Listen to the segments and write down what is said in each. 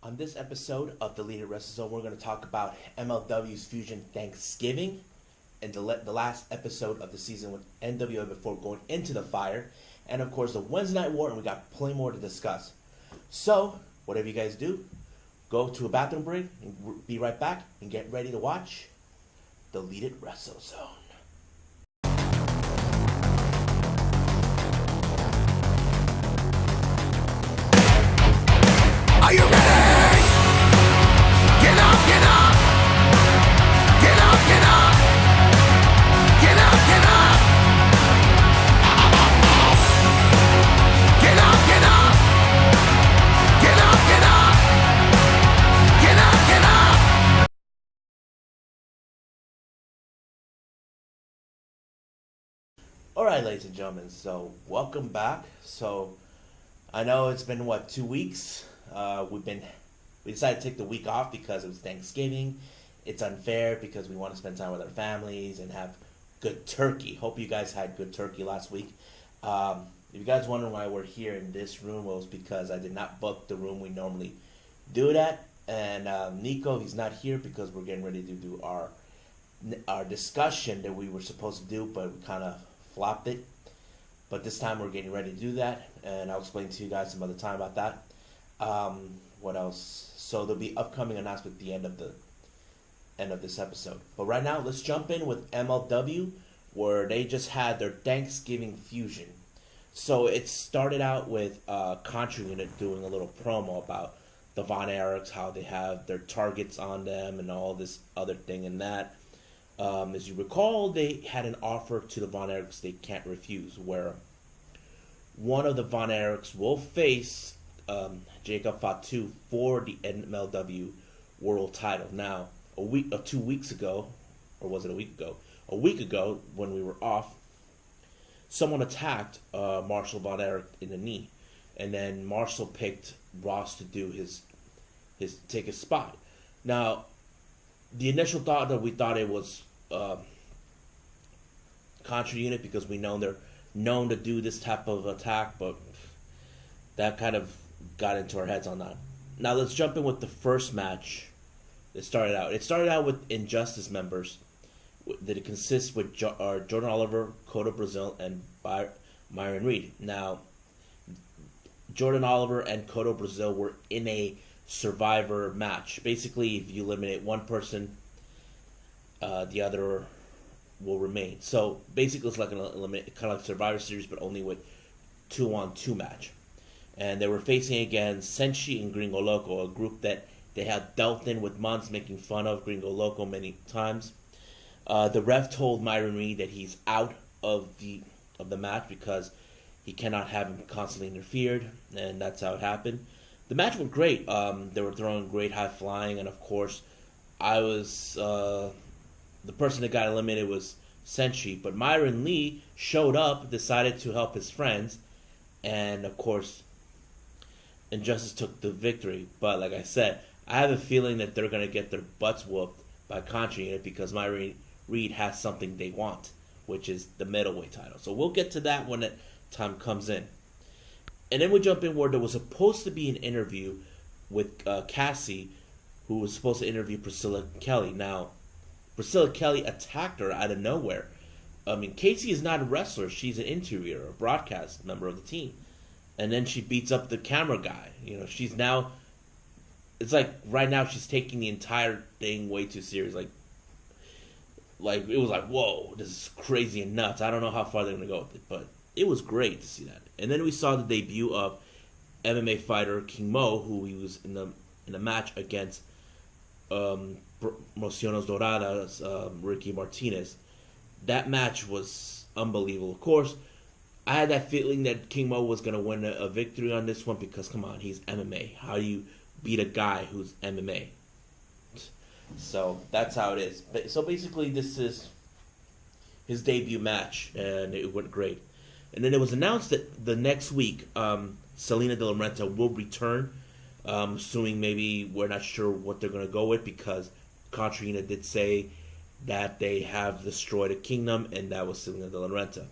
On this episode of Deleted Wrestle Zone, we're going to talk about MLW's Fusion Thanksgiving and the last episode of the season with NWA before going into the fire, and of course the Wednesday Night War, and we got plenty more to discuss. So, whatever you guys do, go to a bathroom break and be right back and get ready to watch Deleted Wrestle Zone. Are you ready? Get up, get up. Get up, get up. Get up, get up. Get up, get up. Get up, get up. Get up, get up. Alright, ladies and gentlemen, so welcome back. So, I know it's been, 2 weeks? We decided to take the week off because it was Thanksgiving. It's unfair because we want to spend time with our families and have good turkey. Hope you guys had good turkey last week. If you guys wondering why we're here in this room, well, it's because I did not book the room we normally do it at. And Nico, he's not here because we're getting ready to do our discussion that we were supposed to do, but we kind of flopped it. But this time we're getting ready to do that, and I'll explain to you guys some other time about that. What else? So there'll be upcoming announcement at the end of this episode. But right now, let's jump in with MLW, where they just had their Thanksgiving fusion. So it started out with Contra Unit doing a little promo about the Von Erichs, how they have their targets on them, and all this other thing and that. As you recall, they had an offer to the Von Erichs they can't refuse, where one of the Von Erichs will face Jacob Fatu for the MLW World Title. Now, 2 weeks ago, or was it a week ago? A week ago, when we were off, someone attacked Marshall Von Erich in the knee, and then Marshall picked Ross to do take his spot. Now, the initial thought that we thought it was Contra Unit because we know they're known to do this type of attack, but that kind of got into our heads on that. Now let's jump in with the first match. It started out with Injustice members that it consists with Jordan Oliver, Cotto Brazil, and Myron Reed. Now, Jordan Oliver and Cotto Brazil were in a Survivor match. Basically, if you eliminate one person, the other will remain. So basically, it's like kind of like Survivor Series, but only with 2-on-2 match. And they were facing against Senshi and Gringo Loco, a group that they had dealt in with months, making fun of Gringo Loco many times. The ref told Myron Reed that he's out of the match because he cannot have him constantly interfered, and that's how it happened. The match went great. They were throwing great high flying, and of course, I was the person that got eliminated was Senshi, but Myron Lee showed up, decided to help his friends, and of course, Injustice took the victory. But like I said, I have a feeling that they're going to get their butts whooped by Contra Unit because Myron Reed has something they want, which is the middleweight title. So we'll get to that when that time comes in. And then we jump in where there was supposed to be an interview with Cassie, who was supposed to interview Priscilla Kelly. Now, Priscilla Kelly attacked her out of nowhere. I mean, Casey is not a wrestler. She's an interviewer, a broadcast member of the team. And then she beats up the camera guy. You know, she's now... It's like, right now, she's taking the entire thing way too serious. Like it was like, whoa, this is crazy and nuts. I don't know how far they're going to go with it, but it was great to see that. And then we saw the debut of MMA fighter King Mo, who he was in the match against Promociones Doradas, Ricky Martinez. That match was unbelievable. Of course, I had that feeling that King Mo was going to win a victory on this one because, come on, he's MMA. How do you beat a guy who's MMA? So that's how it is. So basically, this is his debut match, and it went great. And then it was announced that the next week, Selena De La Renta will return. Assuming maybe we're not sure what they're going to go with because Contra Unit did say that they have destroyed a kingdom, and that was Selena De La Renta.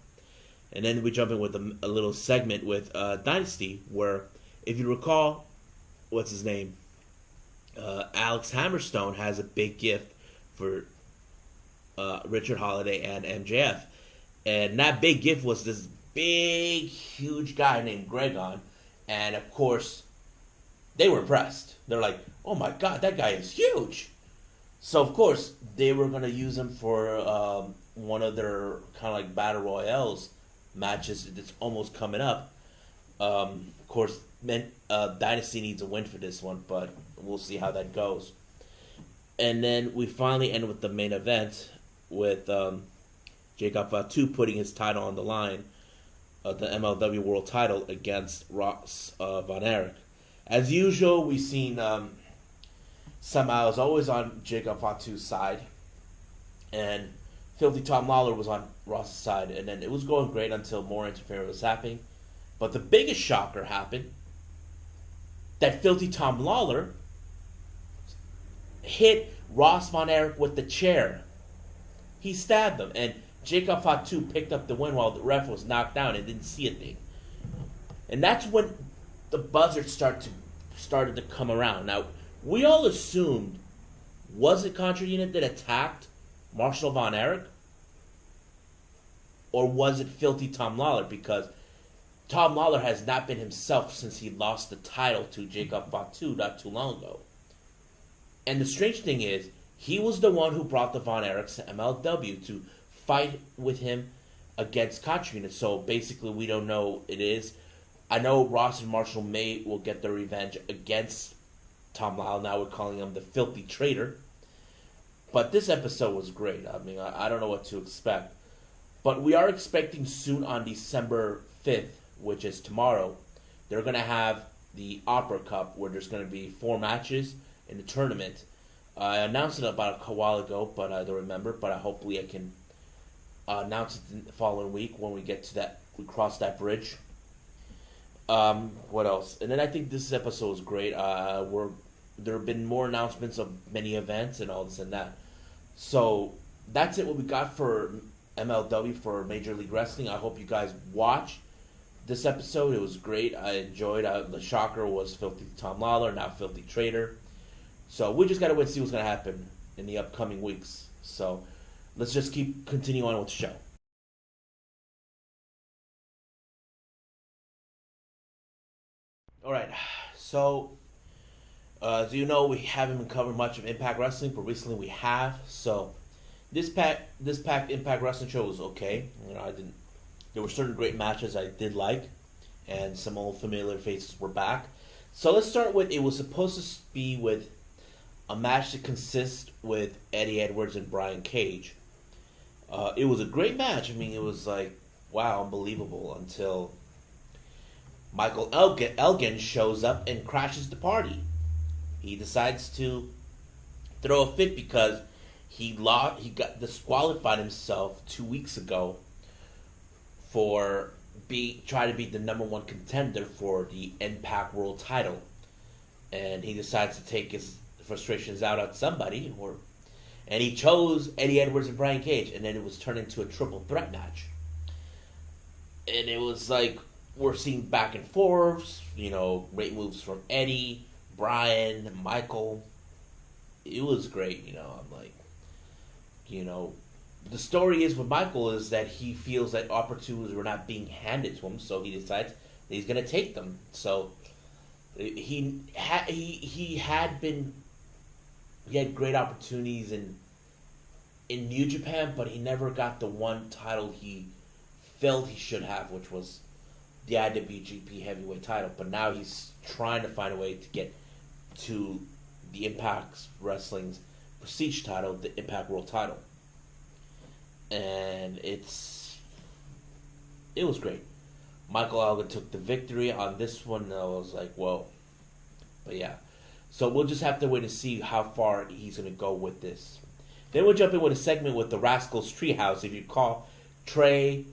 And then we jump in with a little segment with Dynasty, where, if you recall, what's his name? Alex Hammerstone has a big gift for Richard Holiday and MJF. And that big gift was this big, huge guy named Gregon. And of course, they were impressed. They're like, oh my god, that guy is huge. So of course, they were going to use him for one of their kind of like Battle Royales matches that's almost coming up. Of course, Dynasty needs a win for this one, but we'll see how that goes. And then we finally end with the main event with Jacob Fatu putting his title on the line, the MLW World Title against Ross Von Erich. As usual, we've seen somehow is always on Jacob Fatu's side, and Filthy Tom Lawler was on Ross's side, and then it was going great until more interference was happening. But the biggest shocker happened, that Filthy Tom Lawler hit Ross Von Erich with the chair. He stabbed him, and Jacob Fatu picked up the win while the ref was knocked down and didn't see a thing. And that's when the buzzards started to come around. Now, we all assumed, was it Contra Unit that attacked Marshall Von Erich? Or was it Filthy Tom Lawler? Because Tom Lawler has not been himself since he lost the title to Jacob Fatu not too long ago. And the strange thing is, he was the one who brought the Von Erichs to MLW to fight with him against Contra Unit. So basically, we don't know it is. I know Ross and Marshall will get their revenge against Tom Lyle. Now we're calling him the Filthy Traitor. But this episode was great. I mean, I don't know what to expect. But we are expecting soon on December 5th, which is tomorrow, they're going to have the Opera Cup where there's going to be 4 matches in the tournament. I announced it about a while ago, but I don't remember. But hopefully I can announce it the following week when we get to that, we cross that bridge. What else? And then I think this episode was great. There have been more announcements of many events and all this and that. So that's it. What we got for MLW for Major League Wrestling. I hope you guys watch this episode. It was great. I enjoyed. The shocker was Filthy Tom Lawler, now Filthy Traitor. So we just gotta wait and see what's gonna happen in the upcoming weeks. So let's just continue on with the show. All right. So as you know, we haven't been covering much of Impact Wrestling, but recently we have. So this packed Impact Wrestling show was okay. You know, there were certain great matches I did like, and some old familiar faces were back. So let's start with, it was supposed to be with a match that consists with Eddie Edwards and Brian Cage. It was a great match. I mean, it was like, wow, unbelievable, until Michael Elgin shows up and crashes the party. He decides to throw a fit because he got disqualified himself 2 weeks ago for trying to be the number 1 contender for the Impact World Title, and he decides to take his frustrations out on somebody, and he chose Eddie Edwards and Brian Cage, and then it was turned into a triple threat match, and it was like we're seeing back and forths, you know, great moves from Eddie, Brian, Michael. It was great, you know. I'm like, you know, the story is with Michael is that he feels that opportunities were not being handed to him, so he decides that he's going to take them. So he had great opportunities in New Japan, but he never got the one title he felt he should have, which was the IWGP Heavyweight title. But now he's trying to find a way to get to the Impact Wrestling's prestige title, the Impact World title. And it was great. Michael Elgin took the victory on this one, and I was like, whoa. But yeah. So we'll just have to wait and see how far he's going to go with this. Then we'll jump in with a segment with the Rascals Treehouse. If you recall, Trey,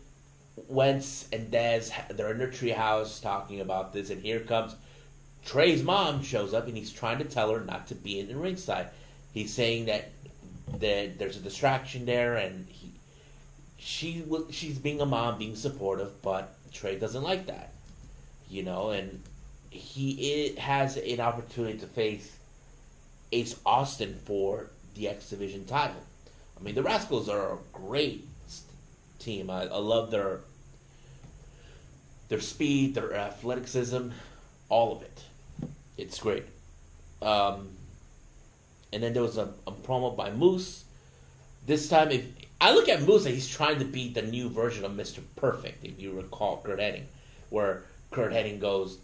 Wentz, and Dez, they're in their treehouse talking about this, and here comes Trey's mom shows up, and he's trying to tell her not to be in the ringside. He's saying that there's a distraction there, and she's being a mom, being supportive, but Trey doesn't like that, you know, and he has an opportunity to face Ace Austin for the X Division title. I mean, the Rascals are a great team. I love their speed, their athleticism, all of it. It's great. And then there was a promo by Moose. This time, if I look at Moose, he's trying to be the new version of Mr. Perfect, if you recall Kurt Hennig, where Kurt Hennig goes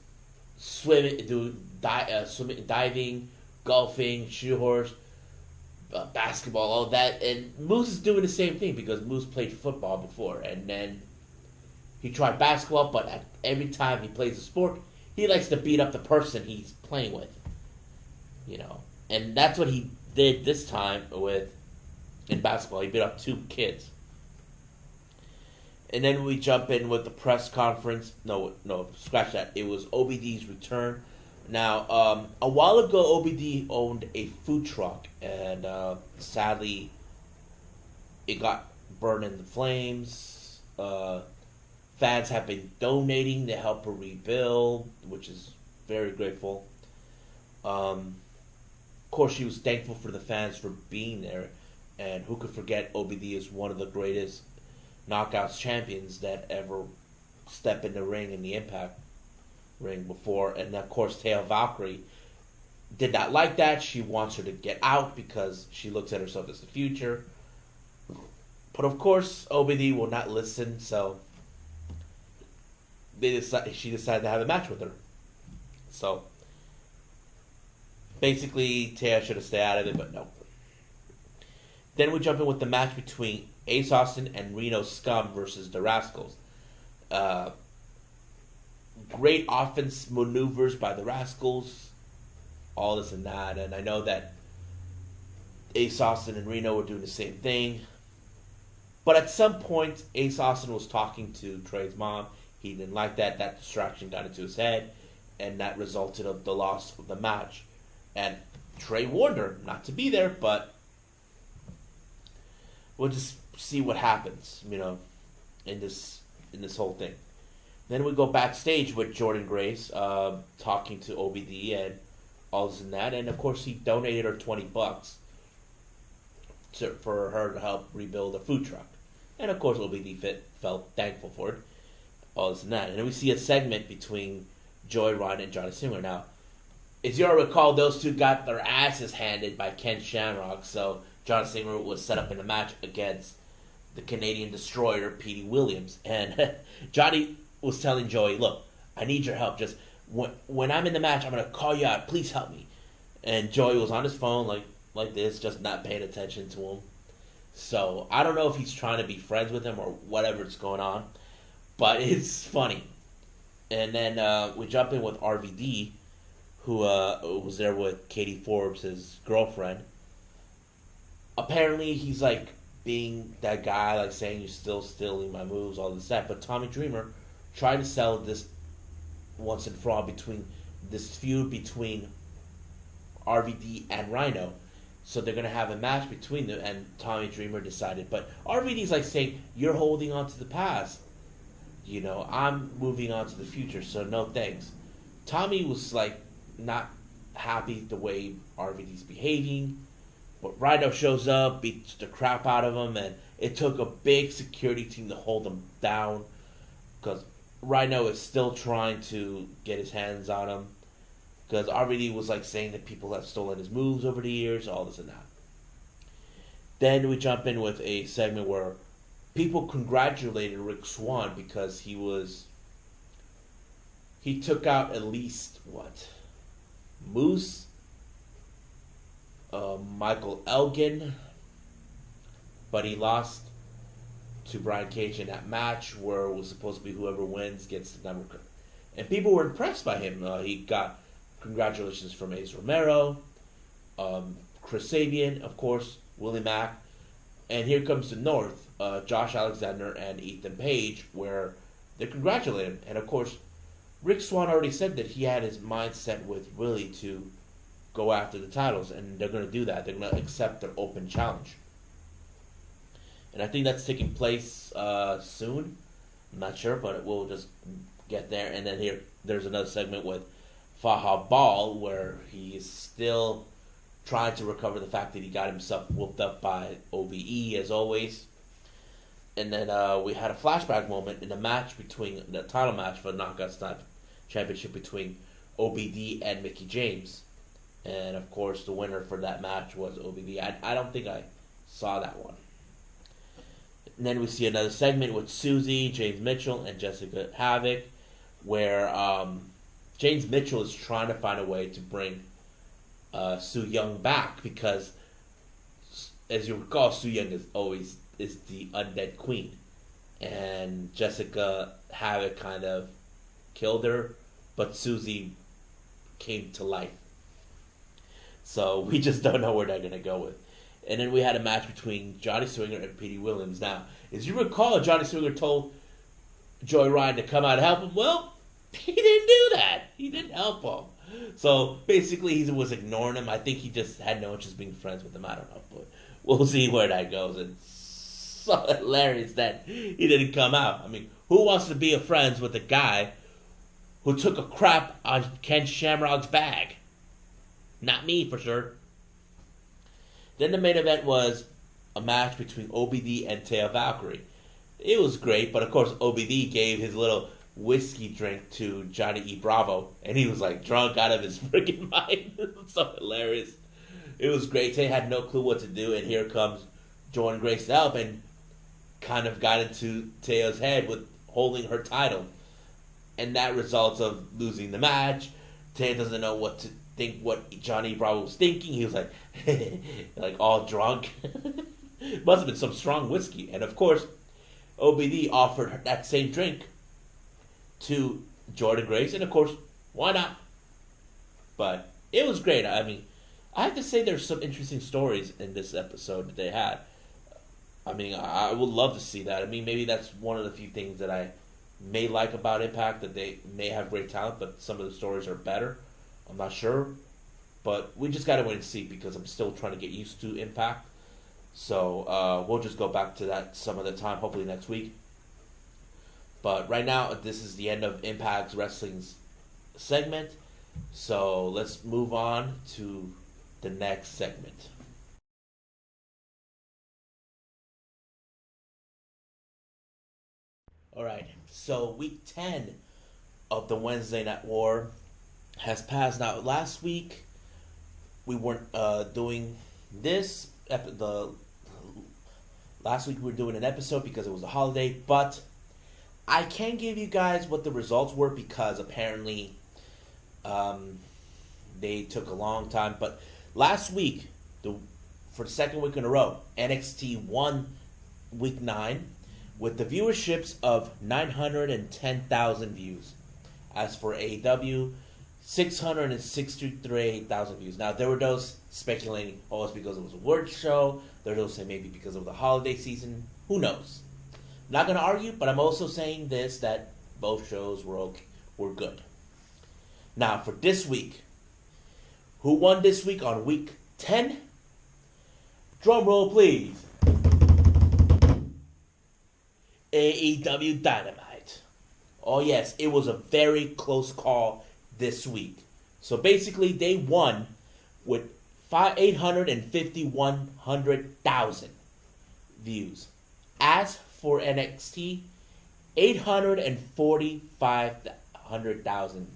swimming, diving, golfing, shoe horse, basketball, all that. And Moose is doing the same thing because Moose played football before, and then he tried basketball, but every time he plays a sport, he likes to beat up the person he's playing with. You know, and that's what he did this time in basketball. He beat up 2 kids. And then we jump in with the press conference. No, scratch that. It was OBD's return. Now, a while ago, OBD owned a food truck, and sadly, it got burned in the flames. Fans have been donating to help her rebuild, which is very grateful. Of course, she was thankful for the fans for being there, and who could forget OBD is one of the greatest Knockouts champions that ever stepped in the ring, in the Impact ring before. And of course, Taya Valkyrie did not like that. She wants her to get out because she looks at herself as the future. But of course, OBD will not listen, so she decided to have a match with her. So basically, Taya should have stayed out of it, but no. Then we jump in with the match between Ace Austin and Reno Scum versus the Rascals. Great offense maneuvers by the Rascals, all this and that. And I know that Ace Austin and Reno were doing the same thing. But at some point, Ace Austin was talking to Trey's mom. He didn't like that. That distraction got into his head, and that resulted in the loss of the match. And Trey warned her not to be there, but we'll just see what happens, you know, in this whole thing. Then we go backstage with Jordan Grace talking to OBD and all this and that, and of course he donated her $20 for her to help rebuild a food truck, and of course OBD felt thankful for it, all this and that. And then we see a segment between Joey Ryan and Johnny Singer. Now, as you all recall, those two got their asses handed by Ken Shamrock, so Johnny Singer was set up in a match against the Canadian Destroyer, Petey Williams. And Johnny was telling Joey, look, I need your help. Just when I'm in the match, I'm going to call you out. Please help me. And Joey was on his phone like this, just not paying attention to him. So I don't know if he's trying to be friends with him or whatever's going on, but it's funny. And then we jump in with RVD, who was there with Katie Forbes, his girlfriend. Apparently, he's like being that guy, like saying you're still stealing my moves, all this that. But Tommy Dreamer tried to sell this once and for all between this feud between RVD and Rhino. So they're gonna have a match between them, and Tommy Dreamer decided. But RVD's like saying you're holding on to the past. You know, I'm moving on to the future. So no thanks. Tommy was like not happy the way RVD's behaving. But Rhino shows up, beats the crap out of him, and it took a big security team to hold him down because Rhino is still trying to get his hands on him because RVD was like saying that people have stolen his moves over the years, all this and that. Then we jump in with a segment where people congratulated Rick Swann because he took out at least Moose, Michael Elgin, but he lost to Brian Cage in that match where it was supposed to be whoever wins gets the number. And people were impressed by him. He got congratulations from Ace Romero, Chris Sabian, of course, Willie Mack, and here comes the North, Josh Alexander and Ethan Page, where they congratulate him. And of course, Rick Swann already said that he had his mind set with Willie to go after the titles, and they're going to do that. They're going to accept their open challenge. And I think that's taking place soon. I'm not sure, but we'll just get there. And then there's another segment with Faha Ball, where he is still trying to recover the fact that he got himself whooped up by OVE as always. And then we had a flashback moment in the match between the title match for the Knockout Championship between OBD and Mickey James. And of course, the winner for that match was OBD. I don't think I saw that one. And then we see another segment with Susie, James Mitchell, and Jessica Havoc, where James Mitchell is trying to find a way to bring Su Yung back because, as you recall, Su Yung is the undead queen, and Jessica Havoc kind of killed her, but Susie came to life. So we just don't know where they're gonna go with. And then we had a match between Johnny Swinger and Petey Williams. Now, as you recall, Johnny Swinger told Joey Ryan to come out and help him. Well, he didn't do that. He didn't help him. So basically, he was ignoring him. I think he just had no interest in being friends with him. I don't know, but we'll see where that goes. It's so hilarious that he didn't come out. I mean, who wants to be friends with a guy who took a crap on Ken Shamrock's bag? Not me, for sure. Then the main event was a match between OBD and Taya Valkyrie. It was great, but of course OBD gave his little whiskey drink to Johnny E. Bravo, and he was like drunk out of his freaking mind. It was so hilarious. It was great. Taya had no clue what to do, and here comes Jordynne Grace to help, and kind of got into Taya's head with holding her title. And that results of losing the match. Taya doesn't know what to think, what Johnny Bravo was thinking. He was like, like all drunk. Must have been some strong whiskey. And of course, OBD offered her that same drink to Jordynne Grace. And of course, why not? But it was great. I mean, I have to say there's some interesting stories in this episode that they had. I mean, I would love to see that. I mean, maybe that's one of the few things that I may like about Impact, that they may have great talent, but some of the stories are better. I'm not sure. But we just got to wait and see because I'm still trying to get used to Impact. So we'll just go back to that some other time, hopefully next week. But right now, this is the end of Impact's Wrestling's segment. So let's move on to the next segment. Alright, so week 10 of the Wednesday Night War has passed. Now, last week we weren't doing this. Last week we were doing an episode because it was a holiday, but I can give you guys what the results were because apparently they took a long time. But last week, for the second week in a row, NXT won week 9 with the viewerships of 910,000 views. As for AEW, 663,000 views. Now, there were those speculating, oh, it's because it was a word show. There were those saying maybe because of the holiday season. Who knows? I'm not going to argue, but I'm also saying this, that both shows were good. Now, for this week, who won this week on week 10? Drum roll, please. AEW Dynamite. Oh, yes, it was a very close call this week. So basically, they won with 851,000 views. As for NXT, 845,000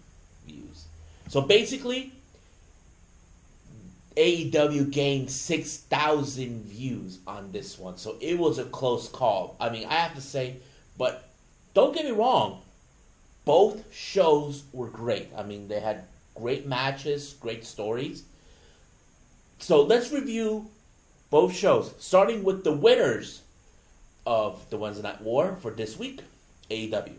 views. So basically, AEW gained 6,000 views on this one. So it was a close call. I mean, I have to say, but don't get me wrong, both shows were great. I mean, they had great matches, great stories. So let's review both shows, starting with the winners of the Wednesday Night War for this week, AEW.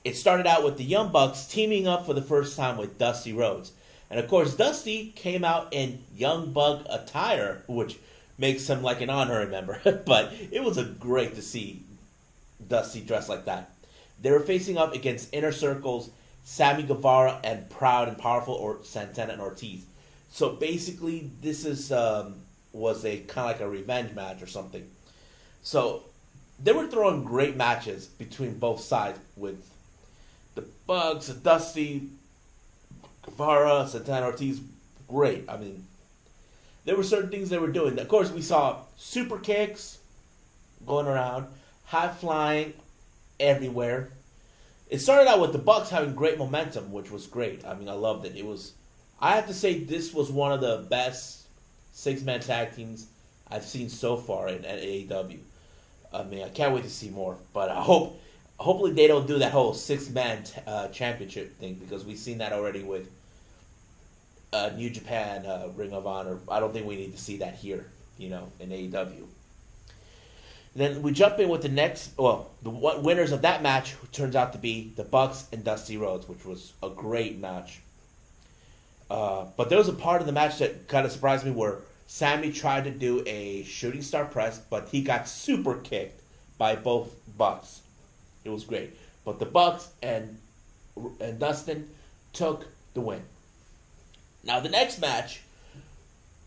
It started out with the Young Bucks teaming up for the first time with Dusty Rhodes. And of course, Dusty came out in Young Buck attire, which makes him like an honorary member. But it was great to see Dusty dressed like that. They were facing up against Inner Circle's Sammy Guevara and Proud and Powerful, or Santana and Ortiz. So basically, this was a kind of like a revenge match or something. So they were throwing great matches between both sides with the Bugs, Dusty, Guevara, Santana, Ortiz. Great. I mean, there were certain things they were doing. Of course, we saw super kicks going around, high flying everywhere. It started out with the Bucks having great momentum, which was great. I mean, I loved it. I have to say, this was one of the best six-man tag teams I've seen so far at AEW. I mean, I can't wait to see more. But hopefully they don't do that whole six-man championship thing, because we've seen that already with New Japan, Ring of Honor. I don't think we need to see that here, in AEW. Then we jump in with the next, the winners of that match turns out to be the Bucks and Dusty Rhodes, which was a great match. But there was a part of the match that kind of surprised me where Sammy tried to do a shooting star press, but he got super kicked by both Bucks. It was great. But the Bucks and Dustin took the win. Now the next match,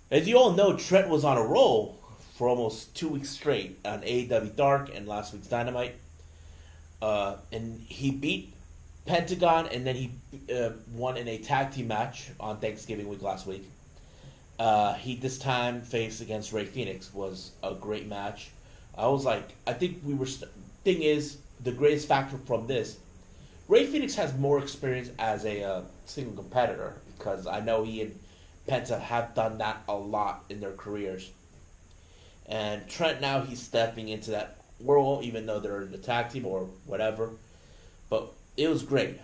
as you all know, Trent was on a roll for almost 2 weeks straight on AEW Dark and last week's Dynamite. And he beat Pentagon, and then he won in a tag team match on Thanksgiving week last week. He this time faced against Rey Fenix. Was a great match. I think we were. Thing is, the greatest factor from this, Rey Fenix has more experience as a single competitor, because I know he and Penta have done that a lot in their careers. And Trent now, he's stepping into that world, even though they're in the tag team or whatever. But it was great.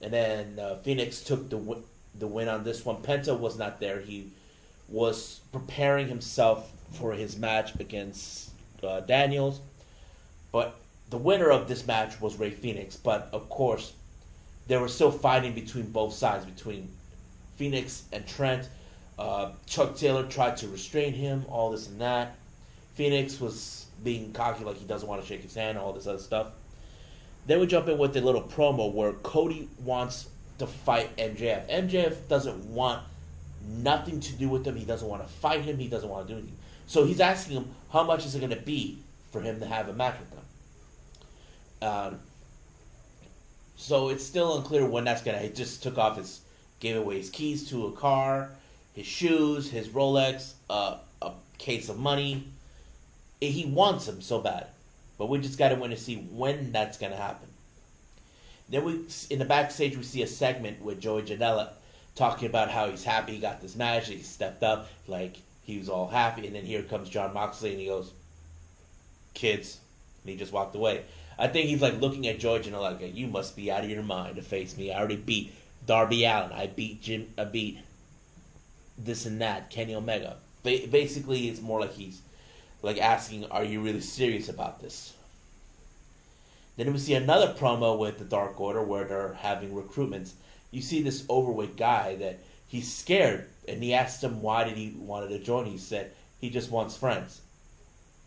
And then Phoenix took the win on this one. Penta was not there. He was preparing himself for his match against Daniels. But the winner of this match was Rey Fenix. But, of course, they were still fighting between both sides, between Phoenix and Trent. Chuck Taylor tried to restrain him, all this and that. Phoenix was being cocky, like he doesn't want to shake his hand, all this other stuff. Then we jump in with a little promo where Cody wants to fight MJF. MJF doesn't want nothing to do with him. He doesn't want to fight him. He doesn't want to do anything. So he's asking him, how much is it going to be for him to have a match with them? So it's still unclear when that's going to... He just took off gave away his keys to a car, his shoes, his Rolex, a case of money. He wants him so bad. But we just got to wait to see when that's going to happen. Then in the backstage, we see a segment with Joey Janela talking about how he's happy he got this match. He stepped up, like he was all happy. And then here comes Jon Moxley, and he goes, "Kids," and he just walked away. I think he's like looking at Joey Janela like, "You must be out of your mind to face me. I already beat Darby Allin. I beat this and that, Kenny Omega." Basically, it's more like he's like asking, are you really serious about this? Then we see another promo with the Dark Order where they're having recruitments. You see this overweight guy that he's scared, and he asked him why did he wanted to join. He said he just wants friends,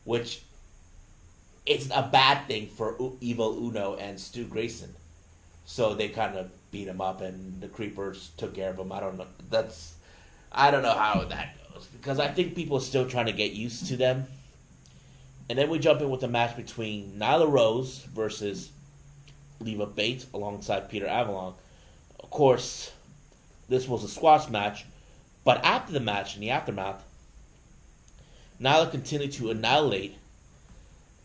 which is a bad thing for Evil Uno and Stu Grayson. So they kind of beat him up, and the Creepers took care of him. I don't know how that goes, because I think people are still trying to get used to them. And then we jump in with a match between Nyla Rose versus Leva Bates alongside Peter Avalon. Of course, this was a squash match, but after the match, in the aftermath, Nyla continued to annihilate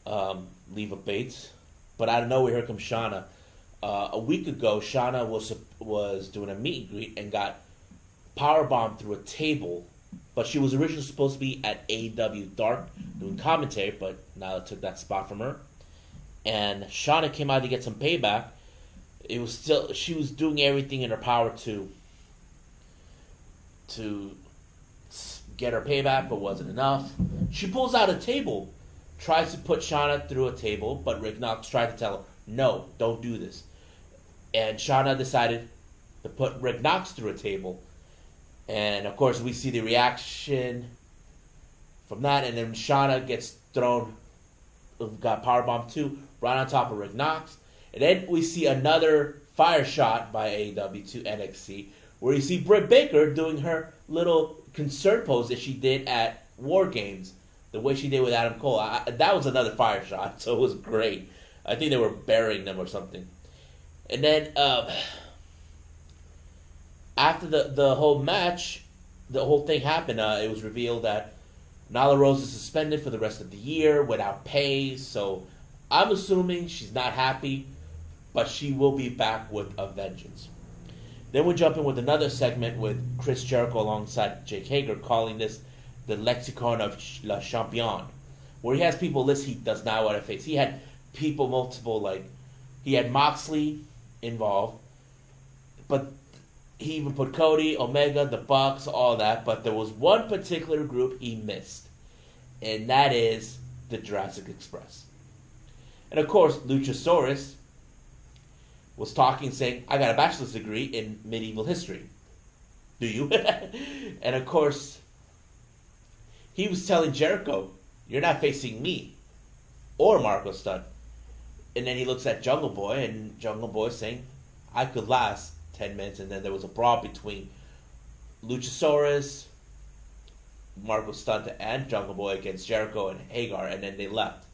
Leva Bates, but out of nowhere, here comes Shauna. A week ago, Shauna was doing a meet and greet and got powerbombed through a table. But she was originally supposed to be at AEW Dark doing commentary, but Nyla took that spot from her. And Shauna came out to get some payback. She was doing everything in her power to get her payback, but wasn't enough. She pulls out a table, tries to put Shauna through a table, but Rick Knox tried to tell her, no, don't do this. And Shauna decided to put Rick Knox through a table. And, of course, we see the reaction from that. And then Shauna gets got powerbombed too, right on top of Rick Knox. And then we see another fire shot by AEW to NXT, where you see Britt Baker doing her little concern pose that she did at War Games, the way she did with Adam Cole. That was another fire shot, so it was great. I think they were burying them or something. And then... after the whole match, the whole thing happened, it was revealed that Nyla Rose is suspended for the rest of the year without pay. So I'm assuming she's not happy, but she will be back with a vengeance. Then we jump in with another segment with Chris Jericho alongside Jake Hager, calling this the Lexicon of La Champion, where he has people list he does not want to face. He had people multiple, like, he had Moxley involved, but he even put Cody, Omega, the Bucks, all that, but there was one particular group he missed, and that is the Jurassic Express. And of course, Luchasaurus was talking, saying, I got a bachelor's degree in medieval history. Do you? And of course, he was telling Jericho, you're not facing me or Marco Stunt. And then he looks at Jungle Boy, and Jungle Boy saying, I could last 10 minutes. And then there was a brawl between Luchasaurus, Marco Stunt, and Jungle Boy against Jericho and Hagar, and then they left.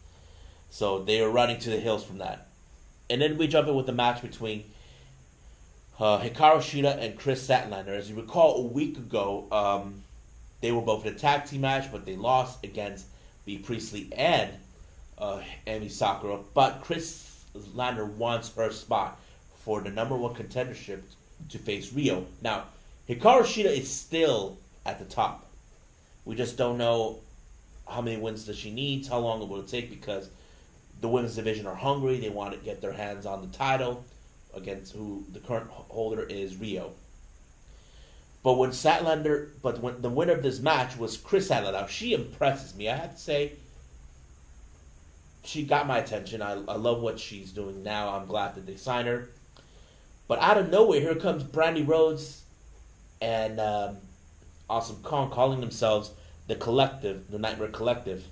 So they were running to the hills from that. And then we jump in with the match between Hikaru Shida and Chris Statlander. As you recall, a week ago, they were both in a tag team match, but they lost against Bea Priestley and Emi Sakura. But Chris Statlander wants her spot for the number one contendership to face Rio. Now, Hikaru Shida is still at the top. We just don't know how many wins does she need, how long it will take, because the women's division are hungry. They want to get their hands on the title against who the current holder is, Rio. But when the winner of this match was Chris Statlander. Now, she impresses me. I have to say, she got my attention. I love what she's doing now. I'm glad that they signed her. But out of nowhere, here comes Brandy Rhodes and Awesome Kong, calling themselves the Collective, the Nightmare Collective.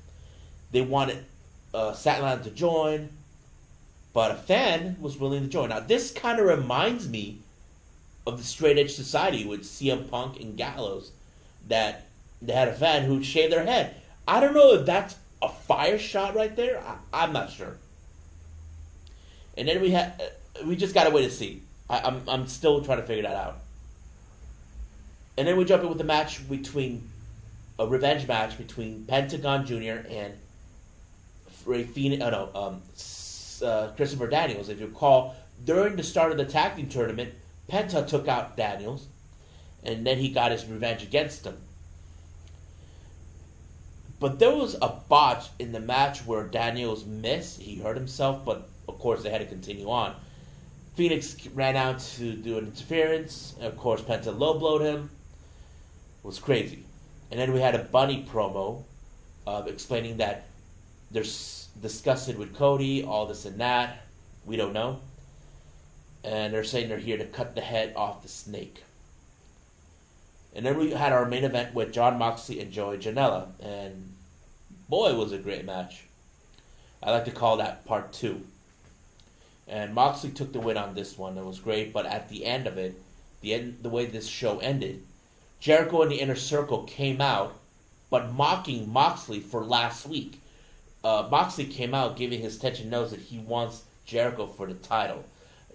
They wanted Statlander to join, but a fan was willing to join. Now, this kind of reminds me of the Straight Edge Society with CM Punk and Gallows, that they had a fan who'd shave their head. I don't know if that's a fire shot right there. I'm not sure. And then we just gotta wait to see. I'm still trying to figure that out. And then we jump in with the match between a revenge match between Pentagon Jr. and Christopher Daniels. If you recall, during the start of the tag team tournament, Penta took out Daniels, and then he got his revenge against him. But there was a botch in the match where Daniels missed. He hurt himself, but of course they had to continue on. Phoenix ran out to do an interference. And of course, Penta low-blowed him. It was crazy. And then we had a Bunny promo explaining that they're disgusted with Cody, all this and that. We don't know. And they're saying they're here to cut the head off the snake. And then we had our main event with Jon Moxley and Joey Janela. And boy, was it a great match. I like to call that part 2. And Moxley took the win on this one. It was great. But at the end of it, the way this show ended, Jericho and the Inner Circle came out, but mocking Moxley for last week. Moxley came out giving his attention notes that he wants Jericho for the title.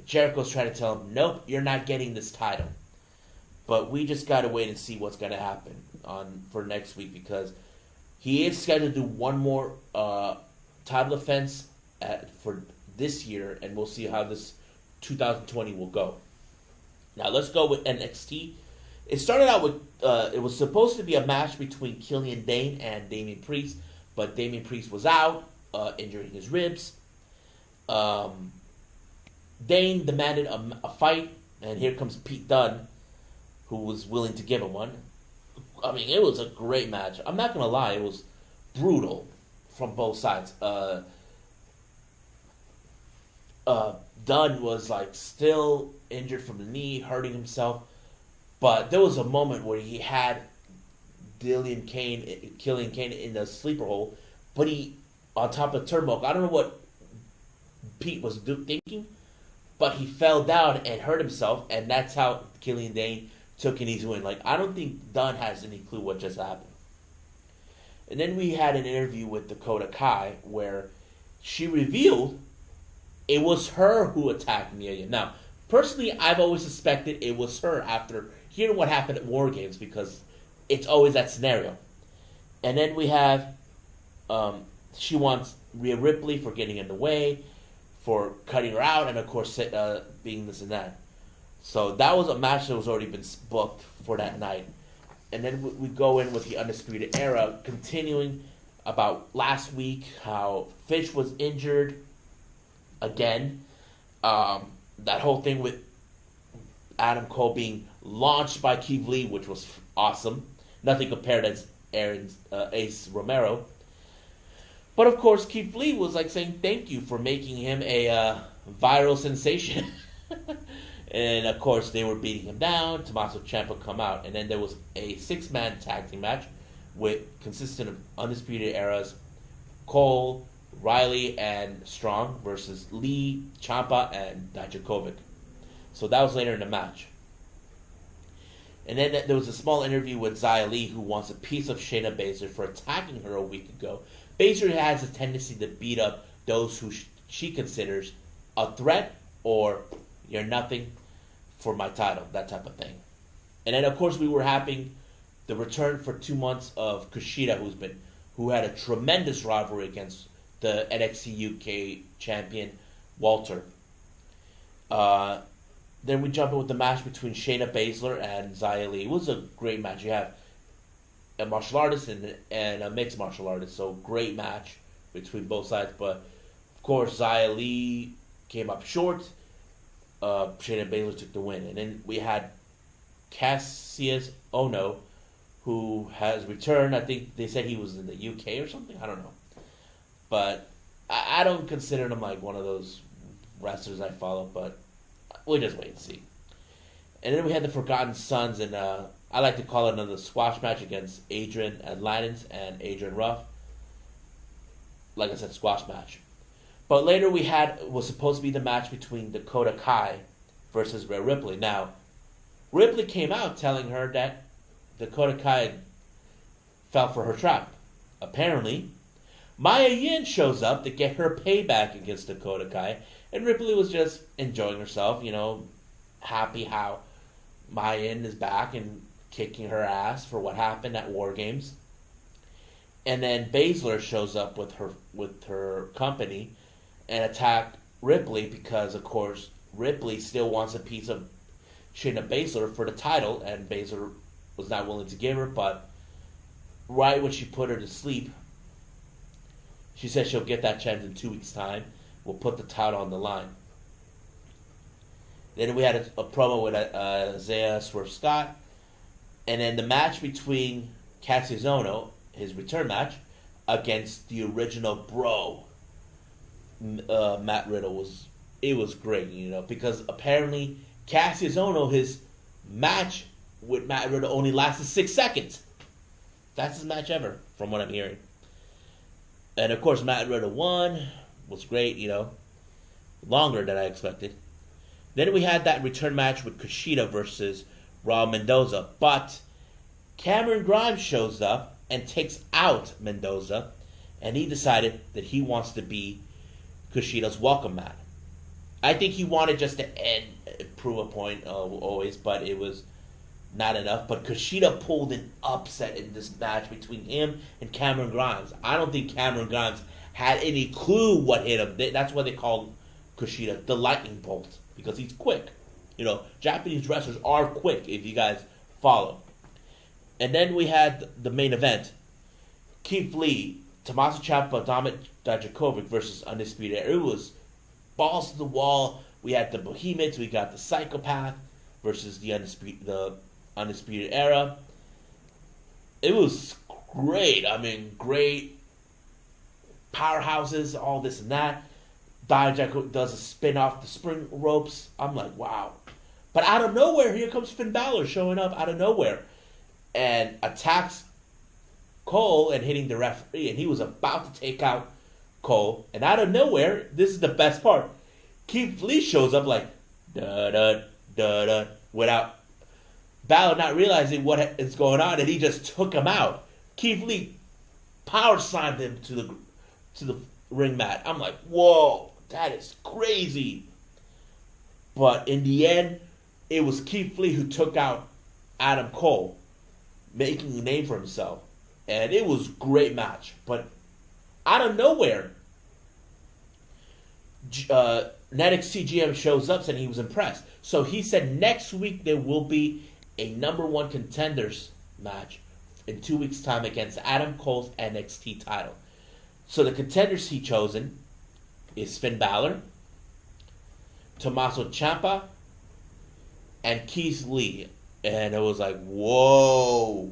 Jericho's trying to tell him, nope, you're not getting this title. But we just got to wait and see what's going to happen for next week, because he is scheduled to do one more title defense for this year, and we'll see how this 2020 will go. Now let's go with NXT. It started out with, it was supposed to be a match between Killian Dane and Damian Priest, but Damian Priest was out, injuring his ribs. Dane demanded a fight, and here comes Pete Dunne, who was willing to give him one. I mean, it was a great match. I'm not going to lie, it was brutal from both sides. Dunne was still injured from the knee, hurting himself, but there was a moment where he had Killian Kane in the sleeper hole, but he, on top of the turnbuckle, I don't know what Pete was thinking, but he fell down and hurt himself, and that's how Killian Dane took an easy win. I don't think Dunne has any clue what just happened. And then we had an interview with Dakota Kai where she revealed it was her who attacked Amelia. Now, personally, I've always suspected it was her after hearing what happened at War Games, because it's always that scenario. And then we have, she wants Rhea Ripley for getting in the way, for cutting her out, and of course being this and that. So that was a match that was already been booked for that night. And then we go in with the Undisputed Era, continuing about last week, how Fish was injured again. That whole thing with Adam Cole being launched by Keith Lee, which was awesome. Nothing compared as Aaron's Ace Romero. But of course, Keith Lee was like saying thank you for making him a viral sensation. And of course, they were beating him down. Tommaso Ciampa come out, and then there was a 6-man tag team match consisting of Undisputed Eras, Cole, Riley, and Strong versus Lee, Ciampa, and Dijakovic. So that was later in the match. And then there was a small interview with Xia Li, who wants a piece of Shayna Baszler for attacking her a week ago. Baszler has a tendency to beat up those who she considers a threat or you're nothing for my title, that type of thing. And then, of course, we were having the return for 2 months of Kushida, who had a tremendous rivalry against the NXT UK champion, Walter. Then we jump in with the match between Shayna Baszler and Xia Li. It was a great match. You have a martial artist and a mixed martial artist, so great match between both sides. But, of course, Xia Li came up short. Shayna Baszler took the win. And then we had Cassius Ohno, who has returned. I think they said he was in the UK or something. I don't know. But I don't consider him like one of those wrestlers I follow, but we'll just wait and see. And then we had the Forgotten Sons, and I like to call it another squash match against Adrian Atlantis and Adrian Ruff. Like I said, squash match. But later was supposed to be the match between Dakota Kai versus Rhea Ripley. Now, Ripley came out telling her that Dakota Kai fell for her trap. Apparently, Maya Yim shows up to get her payback against Dakota Kai, and Ripley was just enjoying herself, happy how Maya Yim is back and kicking her ass for what happened at War Games. And then Baszler shows up with her company and attacked Ripley because, of course, Ripley still wants a piece of Shayna Baszler for the title, and Baszler was not willing to give her, but right when she put her to sleep, she said she'll get that chance in 2 weeks' time. We'll put the title on the line. Then we had a promo with Isaiah Swerve Scott, and then the match between Cassius Ohno, his return match, against the original Bro, Matt Riddle, was great, because apparently Cassius Ohno, his match with Matt Riddle only lasted 6 seconds. That's his match ever, from what I'm hearing. And of course, Matt Riddle won. Was great, longer than I expected. Then we had that return match with Kushida versus Raul Mendoza, but Cameron Grimes shows up and takes out Mendoza, and he decided that he wants to be Kushida's welcome mat. I think he wanted just to prove a point always, but it was not enough. But Kushida pulled an upset in this match between him and Cameron Grimes. I don't think Cameron Grimes had any clue what hit him. That's why they called Kushida the lightning bolt, because he's quick. Japanese wrestlers are quick, if you guys follow. And then we had the main event. Keith Lee, Tommaso Ciampa, Dominik Dijakovic versus Undisputed Era. It was balls to the wall. We had the Behemoths, we got the Psychopath versus the Undisputed Era. It was great. Great powerhouses, all this and that. Dijakovic does a spin off the spring ropes. I'm like, wow. But out of nowhere, here comes Finn Balor showing up out of nowhere and attacks Cole and hitting the referee. And he was about to take out Cole. And out of nowhere, this is the best part. Keith Lee shows up like, da-da, without Balor not realizing what is going on, and he just took him out. Keith Lee power slammed him to the ring mat. I'm like, whoa, that is crazy. But in the end, it was Keith Lee who took out Adam Cole. making a name for himself. And it was a great match. But out of nowhere, NXT GM shows up and he was impressed. So he said next week there will be a number one contenders match in 2 weeks' time against Adam Cole's NXT title. So the contenders he chosen is Finn Balor, Tommaso Ciampa, and Keith Lee. And it was like, whoa.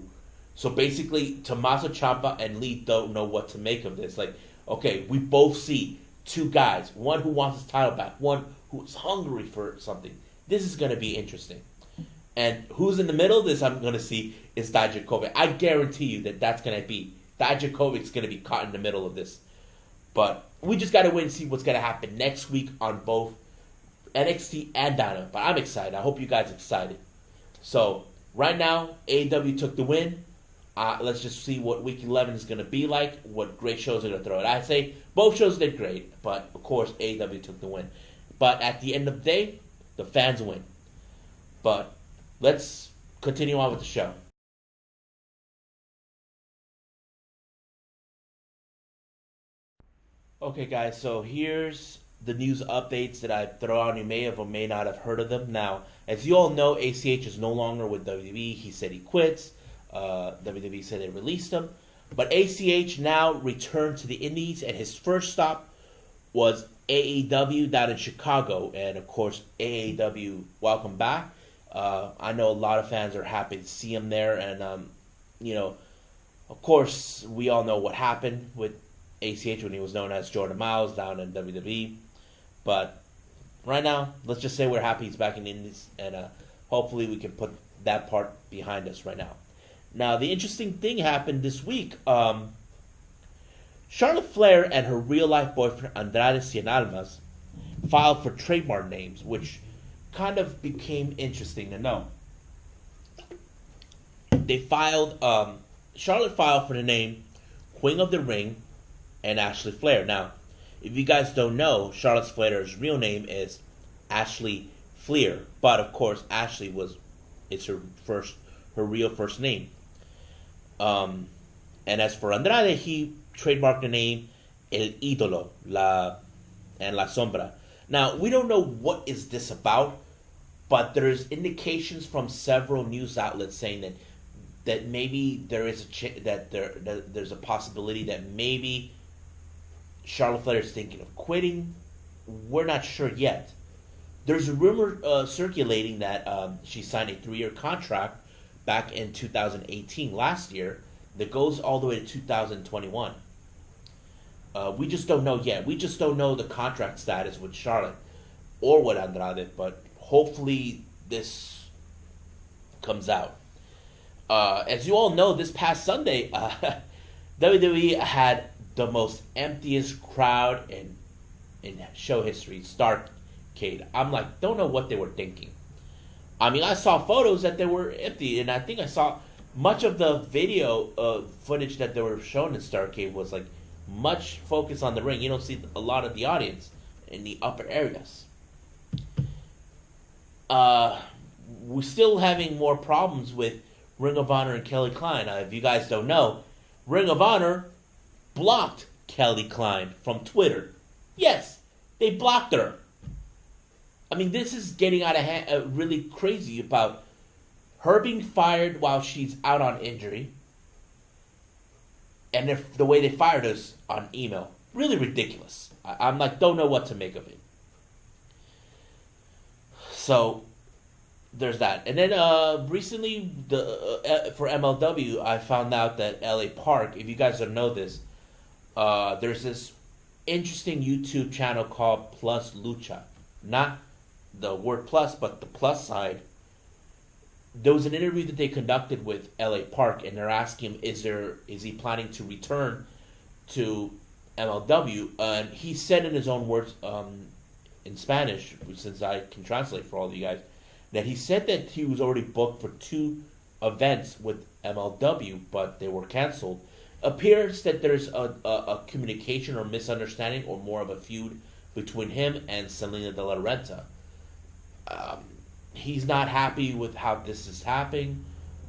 So basically, Tommaso Ciampa and Lee don't know what to make of this. Like, okay, we both see two guys. One who wants his title back. One who is hungry for something. This is going to be interesting. And who's in the middle of this I'm going to see is Dijakovic. I guarantee you that's going to be. Dijakovic's going to be caught in the middle of this. But we just got to wait and see what's going to happen next week on both NXT and Dynamite. But I'm excited. I hope you guys are excited. So, right now, AEW took the win. Let's just see what Week 11 is going to be like, what great shows are going to throw it. I'd say both shows did great, but, of course, AEW took the win. But at the end of the day, the fans win. But let's continue on with the show. Okay, guys, so here's the news updates that I throw on. You may have or may not have heard of them. Now, as you all know, ACH is no longer with WWE. He said he quits. WWE said they released him. But ACH now returned to the Indies, and his first stop was AEW down in Chicago. And, of course, AEW, welcome back. I know a lot of fans are happy to see him there. And, of course, we all know what happened with ACH when he was known as Jordan Miles down in WWE. But right now, let's just say we're happy he's back in the Indies, and hopefully we can put that part behind us right now. Now, the interesting thing happened this week. Charlotte Flair and her real-life boyfriend, Andrade Cien Almas, filed for trademark names, which kind of became interesting to know. Charlotte filed for the name Queen of the Ring and Ashley Flair. Now, if you guys don't know, Charlotte Flair's real name is Ashley Flair, but of course, Ashley it's her real first name. And as for Andrade, he trademarked the name El Ídolo, La Sombra. Now, we don't know what is this about, but there's indications from several news outlets saying that maybe there is there's a possibility that maybe Charlotte Flair is thinking of quitting. We're not sure yet. There's a rumor circulating that she signed a 3-year contract back in 2018, last year, that goes all the way to 2021. We just don't know yet. We just don't know the contract status with Charlotte or with Andrade, but hopefully this comes out. As you all know, this past Sunday, WWE had the most emptiest crowd in show history, Starrcade. I'm like, don't know what they were thinking. I mean, I saw photos that they were empty, and I think I saw much of the video footage that they were showing in Starrcade was like much focus on the ring. You don't see a lot of the audience in the upper areas. We're still having more problems with Ring of Honor and Kelly Klein. If you guys don't know, Ring of Honor blocked Kelly Klein from Twitter. Yes, they blocked her. I mean, this is getting out of hand, really crazy about her being fired while she's out on injury, and the way they fired us on email. Really ridiculous. I'm like, don't know what to make of it. So, there's that. And then recently, for MLW, I found out that LA Park, if you guys don't know this, there's this interesting YouTube channel called Plus Lucha. Not the word plus, but the plus side. There was an interview that they conducted with LA Park, and they're asking him, is he planning to return to MLW? And he said in his own words, in Spanish, since I can translate for all of you guys, that he said that he was already booked for 2 events with MLW, but they were canceled. Appears that there's a communication or misunderstanding or more of a feud between him and Selena De La Renta. He's not happy with how this is happening,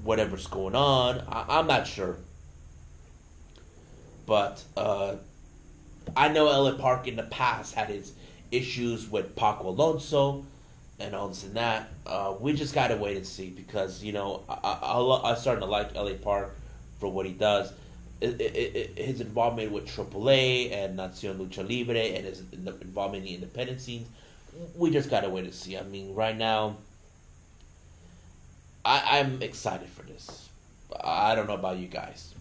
whatever's going on. I'm not sure. But I know LA Park in the past had his issues with Paco Alonso and all this and that. We just got to wait and see because, I'm starting to like LA Park for what he does. His involvement with AAA and Nacion Lucha Libre and his involvement in the independent scenes, we just got to wait and see. I mean, right now, I'm excited for this. I don't know about you guys.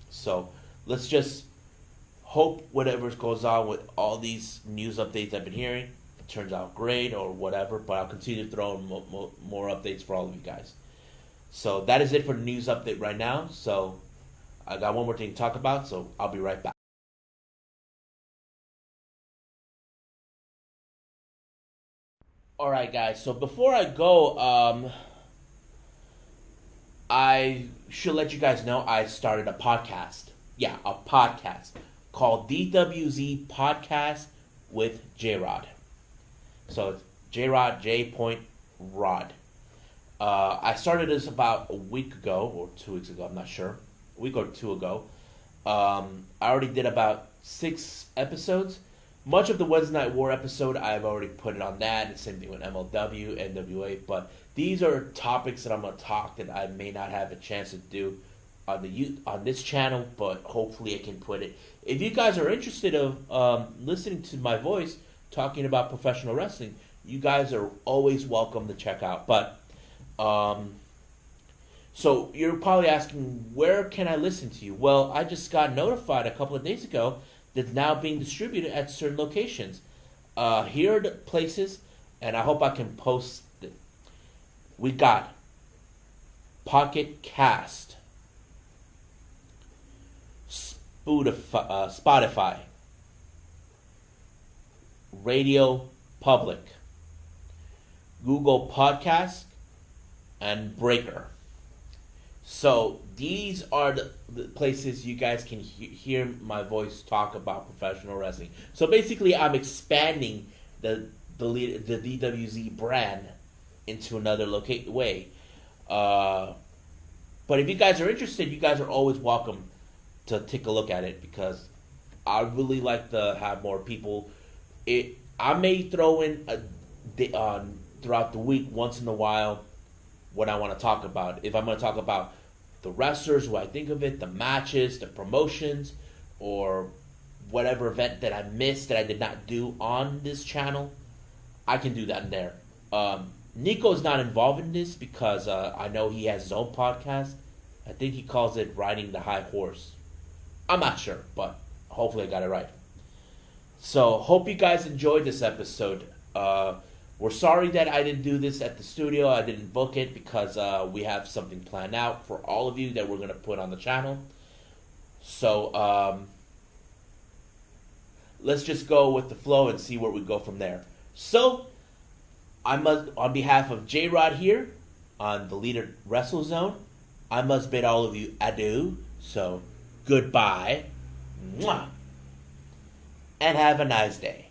So let's just hope whatever goes on with all these news updates I've been hearing turns out great or whatever. But I'll continue to throw in more updates for all of you guys. So that is it for the news update right now. So I got one more thing to talk about, so I'll be right back. Alright guys, so before I go, I should let you guys know I started a podcast. Yeah, a podcast called DWZ Podcast with J-Rod. So it's J-Rod, J. Rod. I started this about a week ago, or 2 weeks ago, I'm not sure. A week or two ago. I already did about 6 episodes. Much of the Wednesday Night War episode, I've already put it on that. The same thing with MLW, NWA. But these are topics that I'm going to talk that I may not have a chance to do on this channel, but hopefully I can put it. If you guys are interested of listening to my voice talking about professional wrestling, you guys are always welcome to check out. But so you're probably asking, where can I listen to you? Well, I just got notified a couple of days ago that it's now being distributed at certain locations. Here are the places, and I hope I can post it. We got Pocket Cast, Spotify, Radio Public, Google Podcast, and Breaker. So these are the places you guys can hear my voice talk about professional wrestling. So basically, I'm expanding the DWZ brand into another way. But if you guys are interested, you guys are always welcome to take a look at it because I really like to have more people. I may throw in throughout the week once in a while what I want to talk about. If I'm going to talk about the wrestlers, what I think of it, the matches, the promotions, or whatever event that I missed that I did not do on this channel, I can do that in there. Nico's not involved in this because I know he has his own podcast. I think he calls it Riding the High Horse. I'm not sure, but hopefully I got it right. So, hope you guys enjoyed this episode. We're sorry that I didn't do this at the studio. I didn't book it because we have something planned out for all of you that we're going to put on the channel. So, let's just go with the flow and see where we go from there. So, I must, on behalf of J-Rod here, on the Leader Wrestle Zone, I must bid all of you adieu. So, goodbye. Mwah. And have a nice day.